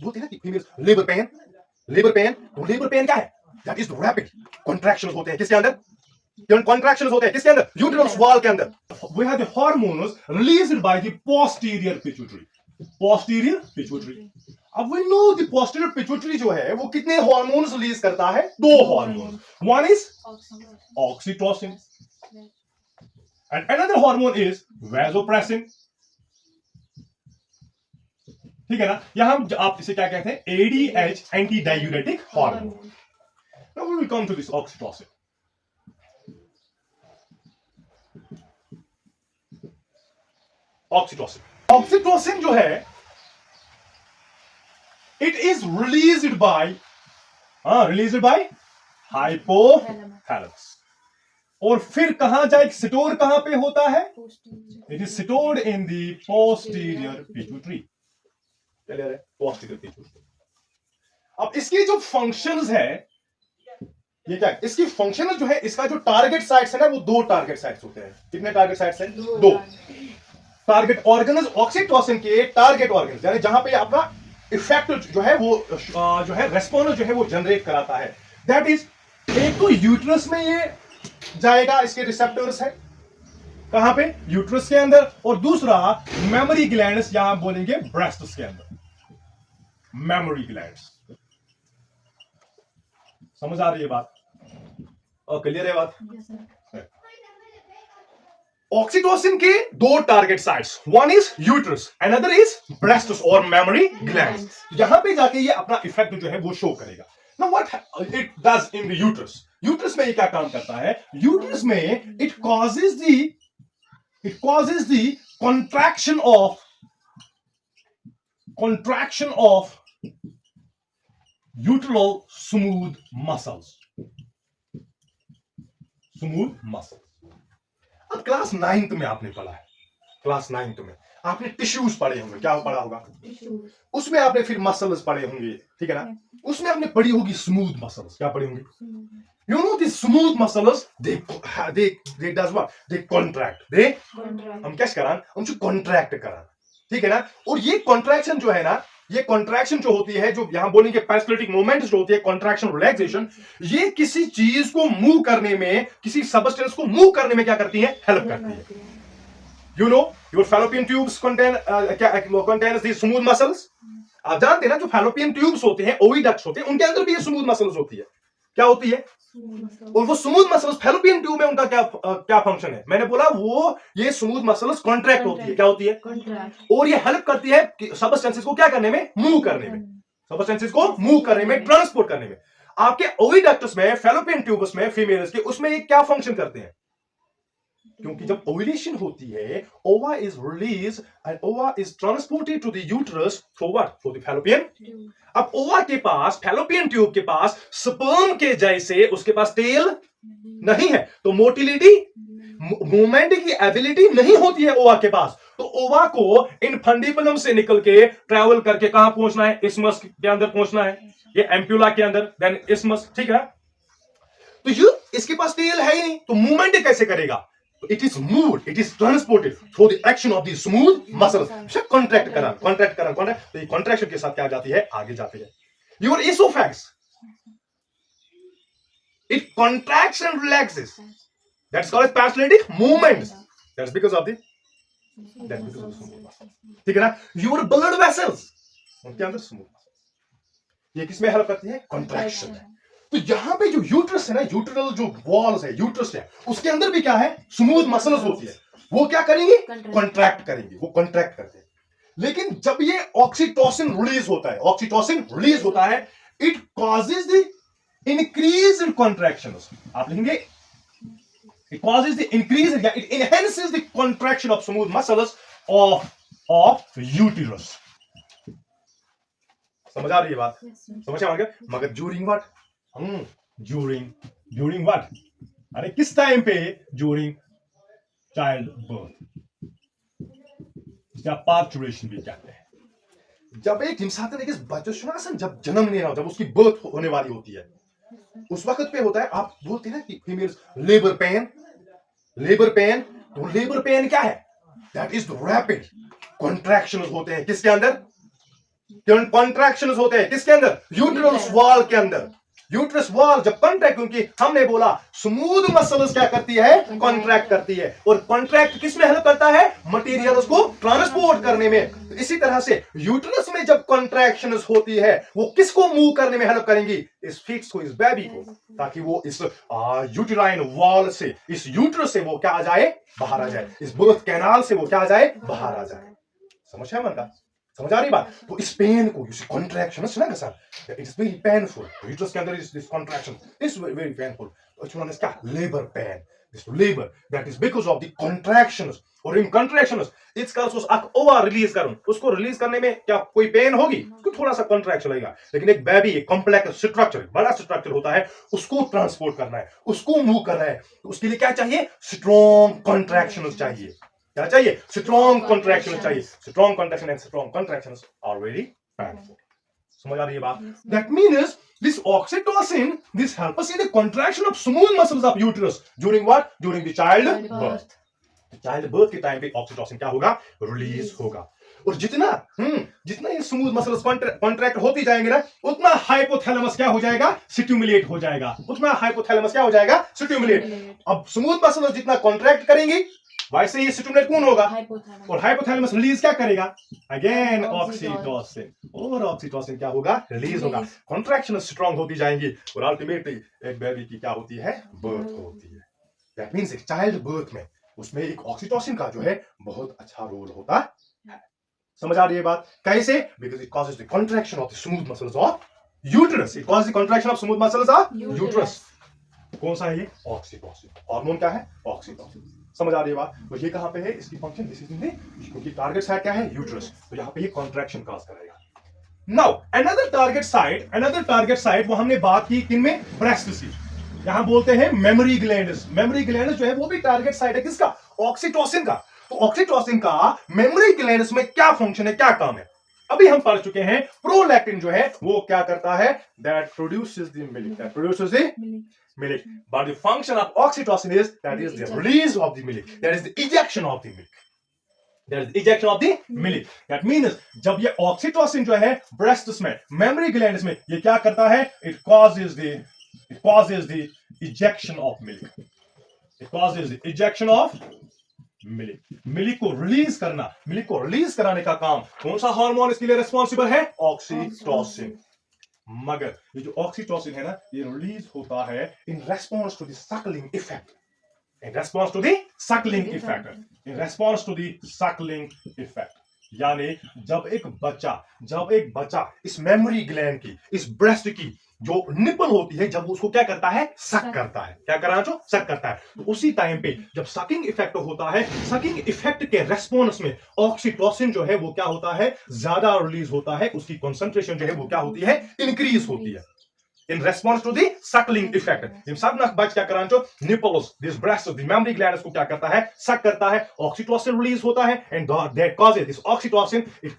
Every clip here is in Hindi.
बोलते हैं ना कि फीमेल्स लेबर पेन, तो लेबर पेन क्या है? दैट इज रैपिड कॉन्ट्रैक्शंस होते हैं किसके अंदर? कॉन्ट्रैक्शंस होते हैं किसके अंदर? यूटेरस वॉल के अंदर. We have the hormones released by the posterior pituitary. Posterior pituitary. अब we know the posterior pituitary जो है वो कितने हार्मोन्स रिलीज करता है? 2 hormone. One is oxytocin and another hormone is vasopressin. ठीक है ना? यहां हम आप इसे क्या कहते हैं? ADH anti diuretic hormone. Now we will come to this oxytocin. Oxytocin जो है it is released by hypothalamus. और फिर कहां जाए? स्टोर कहां पे होता है? It is stored in the posterior pituitary. Clear है? Posterior pituitary. अब इसकी जो फंक्शंस है ये क्या है? इसकी फंक्शन जो है, इसका जो टारगेट साइट्स है ना, वो 2 टारगेट साइट्स होते हैं. कितने टारगेट साइट्स हैं? 2 टारगेट ऑर्गन्स. ऑक्सीटोसिन के टारगेट ऑर्गन्स यानी जहां पे आपका इफेक्ट जो है वो जो है रेस्पॉन्स जो है वो जनरेट कराता है. दैट इज, एक तो यूट्रस में ये जाएगा, इसके रिसेप्टर्स है कहां पे? यूट्रस के अंदर. और दूसरा मेमोरी ग्लैंड्स, यहां बोलेंगे ब्रेस्ट्स के अंदर. Mammary glands. समझ आ रही है बात? और क्लियर है बात? ऑक्सीटोसिन के 2 target sites. One is uterus, another is breasts और मेमोरी ग्लैंड्स. यहां पे जाके ये अपना इफेक्ट जो है वो शो करेगा. Now what it does in the uterus? Uterus में ये क्या काम करता है? यूट्रस में it causes the contraction of uteral smooth muscles. अब क्लास 9th में आपने पढ़ा है. क्लास 9th में आपने टिश्यूज पढ़े होंगे. क्या पढ़ा होगा? उसमें आपने फिर मसल्स पढ़े होंगे. ठीक है ना? उसमें आपने पढ़ी होगी स्मूथ मसल्स. क्या पढ़ी होंगी? You know the smooth muscles, they does what? They contract. हम क्या करान? हमसे contract करान. ठीक है ना? और ये contraction जो है ना, ये contraction जो होती है, जो यहां बोलेंगे पैरासिम्पैथेटिक मूवमेंट्स जो होती है, contraction रिलैक्सेशन, ये किसी चीज को मूव करने में, किसी सब्सटेंस को मूव करने में क्या करती है? हेल्प करती है. You know, your fallopian tubes contains these smooth muscles. आप जानते हैं ना, जो fallopian tubes होते हैं, ओविडक्ट्स होते हैं, उनके अंदर भी ये स्मूथ मसल्स होती है. क्या होती है? और वो स्मूथ मसल्स फैलोपियन ट्यूब में उनका क्या फंक्शन है? मैंने बोला वो ये स्मूथ मसल्स कॉन्ट्रैक्ट होती है. क्या होती है? और ये हेल्प करती है सबस्टेंसेस को क्या करने में? मूव करने में. सबस्टेंसेस को मूव करने में, ट्रांसपोर्ट करने में. आपके ओविडक्ट्स में, फैलोपियन ट्यूब्स में, फीमेल्स के, उसमें ये क्या फंक्शन करते हैं? क्योंकि जब ओव्यूलेशन होती है, ova is release and ova is transported to the uterus through what? Through the fallopian. अब ओवा के पास, फैलोपियन ट्यूब के पास स्पर्म के जैसे उसके पास टेल नहीं है, तो मोटिलिटी, मूवमेंट की एबिलिटी नहीं होती है ओवा के पास. तो ओवा को इन फंडिबुलम से निकल के ट्रैवल करके कहां पहुंचना है? इस्मस के अंदर पहुंचना है. ये एम्प्यूला के अंदर, देन इस्मस. ठीक है? तो ये इसके पास टेल है ही नहीं, तो मूवमेंट कैसे करेगा? It is moved, it is transported through the action of the smooth muscles. Contract करा. तो ये contraction के साथ क्या जाती है? आगे जाती है. Your esophagus, it contracts and relaxes. That's called as parasympathetic movements. That's because of the smooth muscles. ठीक है ना? Your blood vessels, उनके अंदर smooth muscles. ये किसमें हेल्प करती है? Contraction है. तो यहां पे जो यूट्रस है ना, यूट्रल जो वॉल्स है, यूट्रस है, उसके अंदर भी क्या है? स्मूथ मसल्स होती है. वो क्या करेंगे? कॉन्ट्रैक्ट करेंगे. वो कॉन्ट्रैक्ट करते हैं. लेकिन जब ये ऑक्सीटोसिन रिलीज होता है, it causes the increase in contractions. आप लिखेंगे it causes the increase, it enhances the contraction of smooth muscles of uterus. समझ आ रही है बात? समझ आ गया? मगर ड्यूरिंग व्हाट? During what? अरे किस टाइम पे? ड्यूरिंग चाइल्ड बर्थ, या पार्चुरेशन भी कहते हैं. जब एक इंसान ने बच्चा जब जन्म लेना हो, जब उसकी बर्थ होने वाली होती है, उस वक्त पे होता है, आप बोलते हैं ना कि फीमेल्स लेबर पेन. तो लेबर पेन क्या है? दैट इज रैपिड कॉन्ट्रैक्शन होते हैं. किसके अंदर? कॉन्ट्रैक्शन होते हैं किसके अंदर? यूट्रस वॉल के अंदर। यूट्रस वॉल जब कॉन्ट्रैक्ट, क्योंकि हमने बोला स्मूथ मसल्स क्या करती है? कॉन्ट्रैक्ट करती है। और कॉन्ट्रैक्ट किस में हेल्प करता है? मटेरियल्स को ट्रांसपोर्ट करने में। तो इसी तरह से यूट्रस में जब कॉन्ट्रैक्शन होती है वो किसको मूव करने में हेल्प करेंगी? इस फीट्स को, इस बेबी को, ताकि वो इस यूटेराइन वॉल से, इस यूट्रस से वो क्या आ जाए? बाहर आ जाए। इस बर्थ कैनाल से वो क्या आ जाए? बाहर आ जाए। समझ है मन का? समझ आ रही बात? तो इस पेन को, कॉन्ट्रैक्शन है ना sir, it is very painful. Uterus के अंदर this contraction is very painful. It's known as क्या? Labour pain. This labour that is because of the contractions. और इन contractions it's calls uh over release करूं, उसको रिलीज करने में क्या कोई पेन होगी? उसको थोड़ा सा कॉन्ट्रैक्शन लगेगा। लेकिन एक बेबी, एक कॉम्प्लेक्स स्ट्रक्चर, बड़ा स्ट्रक्चर होता है, उसको ट्रांसपोर्ट करना है, उसको मूव करना है, तो उसके लिए क्या चाहिए? स्ट्रॉन्ग कॉन्ट्रैक्शंस चाहिए। क्या चाहिए? स्ट्रॉन्ग कॉन्ट्रैक्शन चाहिए। Strong contraction and strong contractions are very painful. समझ आ रही है बात? That means this oxytocin, this help us in the contraction of smooth muscles of uterus during what? During the childbirth. Childbirth के टाइम पे ऑक्सीटोसिन क्या होगा? रिलीज होगा। और जितना ये स्मूथ मसल्स कॉन्ट्रैक्ट होती जाएंगे ना, उतना हाइपोथैलेमस क्या हो जाएगा? स्टिमुलेट हो जाएगा। उतना हाइपोथैलेमस क्या हो जाएगा? स्टिमुलेट। अब स्मूथ मसल्स जितना कॉन्ट्रैक्ट करेंगी वैसे ही स्टिमुलेट कौन होगा? और हाइपोथैलेमस रिलीज क्या करेगा? Again oxytocin. और ऑक्सीटोसिन क्या होगा? रिलीज होगा। कॉन्ट्रैक्शन स्ट्रांग होती जाएंगी और अल्टीमेटली एक बेबी की क्या होती है? बर्थ होती है। दैट मींस एक चाइल्ड बर्थ में उसमें एक ऑक्सीटोसिन का जो है बहुत अच्छा रोल होता है। समझ आ रही है बात? कैसे? Because it causes the contraction of the smooth muscles of uterus. It causes the contraction of smooth muscles of uterus. कौन सा है ये? ऑक्सीटोसिन। हार्मोन क्या है? ऑक्सीटोसिन। समझ आ रही है बात? तो ये कहां पे है इसकी function? This is in the, क्योंकि टारगेट साइड क्या है? यूट्रस। तो यहां पे ये कॉन्ट्रैक्शन कॉज करेगा। नाउ अनदर टारगेट साइड वो हमने बात की किनमें? ब्रेस्ट से। यहां बोलते हैं मेमोरी ग्लैंड्स। मेमोरी ग्लैंड्स जो है वो भी टारगेट साइड है किसका? ऑक्सीटोसिन का। तो ऑक्सीटोसिन का मेमोरी ग्लैंड्स में क्या फंक्शन है, क्या काम है? अभी हम पढ़ चुके हैं प्रोलैक्टिन जो है वो क्या करता है? That produces the milk, that produces the milk. But the function of oxytocin is that is the release of the milk. That is the ejection of the milk. That is the ejection of the milk. That means जब ये oxytocin जो है breasts में, mammary glands में ये क्या करता है? It causes the ejection of milk. It causes the ejection of milk. Milk को रिलीज करना, मिल्क को रिलीज कराने का काम कौन सा हार्मोन इसके लिए रिस्पॉन्सिबल है? ऑक्सीटोसिन। मगर ये जो ऑक्सीटोसिन है ना, ये रिलीज होता है in response to the suckling effect. In response to the suckling effect. In response to the suckling effect. यानी जब एक बच्चा इस मेमोरी ग्लैंड की, इस ब्रेस्ट की जो निपल होती है, जब उसको क्या करता है? सक करता है। क्या कर रहा है? जो सक करता है। तो उसी टाइम पे जब सकिंग इफेक्ट होता है, सकिंग इफेक्ट के रेस्पॉन्स में ऑक्सीटोसिन जो है वो क्या होता है? ज्यादा रिलीज होता है। उसकी कंसंट्रेशन जो है वो क्या होती है? इंक्रीज होती है। In response to the suckling effect. इन सब ना बच क्या कराना जो nipples, this breast, the mammary gland को क्या करता है? सक करता है। ऑक्सीटोसिन रिलीज होता है and that causes this oxytocin. It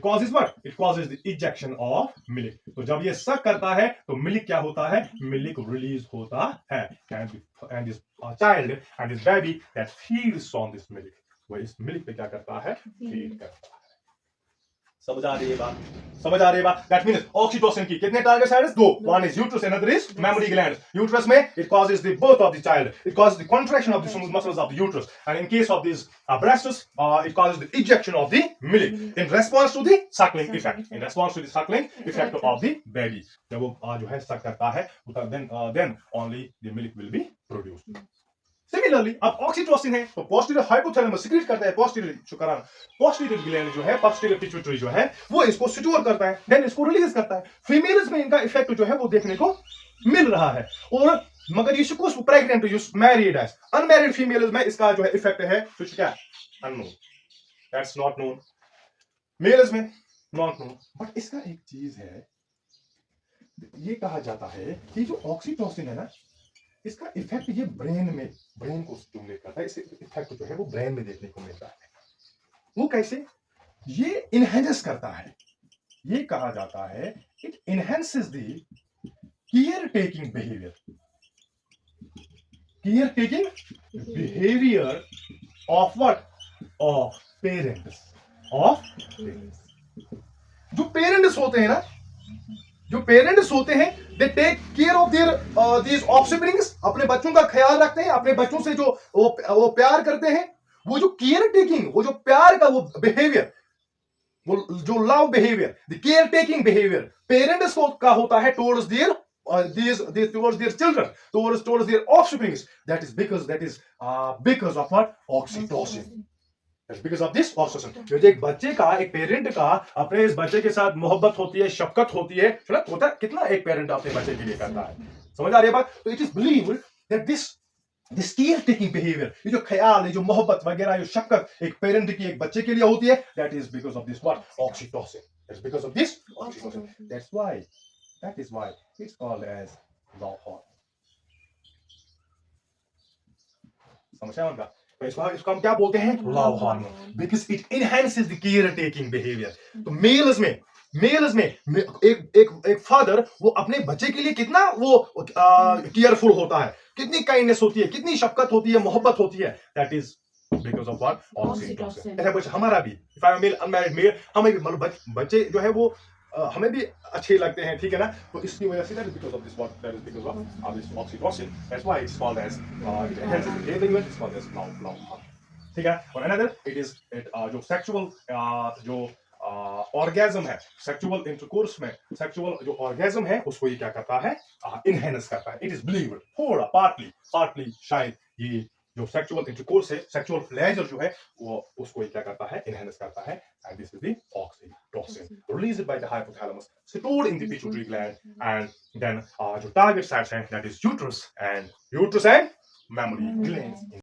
causes what? It causes the ejection of milk. तो जब ये सक करता है तो मिल्क क्या होता है? मिल्क रिलीज होता है। And this child and this baby that feeds on this milk. वो इस मिल्क पे क्या करता है? फीड करता है। समझ आ रही है बात? समझ आ रही है बात? दैट मींस ऑक्सीटोसिन की कितने टारगेट साइड्स? दो। One is uterus, another is memory glands. Uterus में it causes the birth of the child, it causes the contraction of the smooth muscles of the uterus, and in case of this breasts it causes the ejection of the milk in response to the suckling effect. In response to the suckling effect of the baby. जब वो जो है सक करता है, then only the milk will be produced. Similarly अब ऑक्सीटोसिन है तो पोस्टीरियर हाइपोथैलेमस सीक्रेट करता है पोस्टीरियर ग्लैंड जो है, पोस्टीरियर पिट्यूटरी जो है वो इसको स्टोर करता है, देन इसको रिलीज करता है। फीमेल्स में इनका इफेक्ट जो है वो देखने को मिल रहा है। और मगर ये कुछ प्रेग्नेंट यूज मैरिड है, अनमैरिड फीमेल्स में इसका जो है इफेक्ट है कुछ क्या? Unknown, that's not known. Males में नॉट नोन। बट इसका एक चीज है, ये कहा जाता है कि जो ऑक्सीटोसिन है ना, इसका इफेक्ट ये ब्रेन को स्टिमुलेट करता है। इससे इफेक्ट जो है वो ब्रेन में देखने को मिलता है। वो कैसे? ये इनहेंस करता है। ये कहा जाता है it enhances the care taking behaviour of what? Of parents. जो पेरेंट्स होते हैं ना, जो पेरेंट्स होते हैं, they take care of their these offsprings, अपने बच्चों का ख्याल रखते हैं, अपने बच्चों से जो वो प्यार करते हैं, वो जो केयर टेकिंग, वो जो प्यार का वो बिहेवियर, वो जो love behaviour, the care taking behaviour parents को का होता है towards their towards their children, towards their offsprings, that is because of what? Oxytocin. That's because of this oxytocin. जो एक बच्चे का, एक पेरेंट का अपने इस बच्चे के साथ मोहब्बत होती है, शफकत होती है, होता है कितना एक पेरेंट अपने बच्चे के लिए करता है, समझ आ रही है बात? तो it is believed that this care taking behaviour, ये जो ख्याल, ये जो मोहब्बत वगैरह, जो शफकत एक पेरेंट की एक बच्चे के लिए होती है, that is because of this what? Oxytocin. That's because of this oxytocin. That is why it's called as love hormone. समझा उनका? तो इसको हम क्या बोलते हैं? Love hormone. Because it enhances the care taking behavior. तो मेल्स में एक फादर वो अपने बच्चे के लिए कितना वो केयरफुल होता है, कितनी काइंडनेस होती है, कितनी शफकत होती है, मोहब्बत होती है. That is because of what? Oxytocin. ऐसा कुछ हमारा भी, if I am male, unmarried male, हमें भी मतलब बच्चे जो है वो हमें भी अच्छे लगते हैं, ठीक है ना? तो इसकी वजह से that is because of this what? That is because of this oxytocin. That's why it's called as it enhances the behavior. It's called as love hormone. ठीक है? और another जो sexual जो orgasm है, sexual intercourse में sexual जो orgasm है उसको ये क्या करता है? Enhance करता है. It is believed थोड़ा partly शायद ये जो सेक्सुअल इंटरकोर्स है, सेक्सुअल प्लेजर जो है वो उसको क्या करता है? एनहांस करता है. And this is the oxytocin released by the hypothalamus, stored in the pituitary gland, and then जो टारगेट साइट्स हैं, that is uterus and mammary glands.